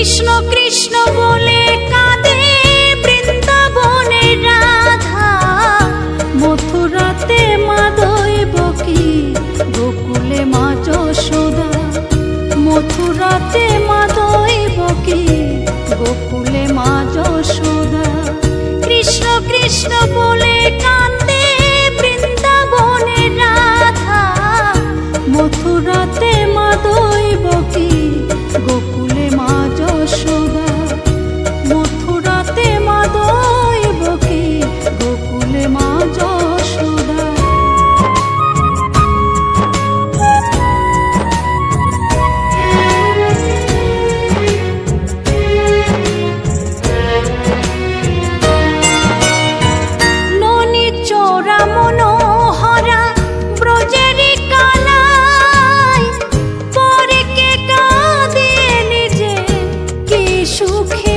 কৃষ্ণ কৃষ্ণ বলে কাঁদে বৃন্দাবনের রাধা, মথুরাতে মা দৈবকী, গোকুলে মা যশোদা। মথুরাতে মা দৈবকী, গোকুলে মা যশোদা। কৃষ্ণ কৃষ্ণ বলে কাঁদে বৃন্দাবনের রাধা, মথুরাতে মা দৈবকী, গোকুলে মা যশোদা। মথুরাতে মা দৈবকী, গোকুলে মা যশোদা। ননি চোরা মনোহরা ব্রজেরি কানাই, পরে কে কাঁদে নিজে কি সুখে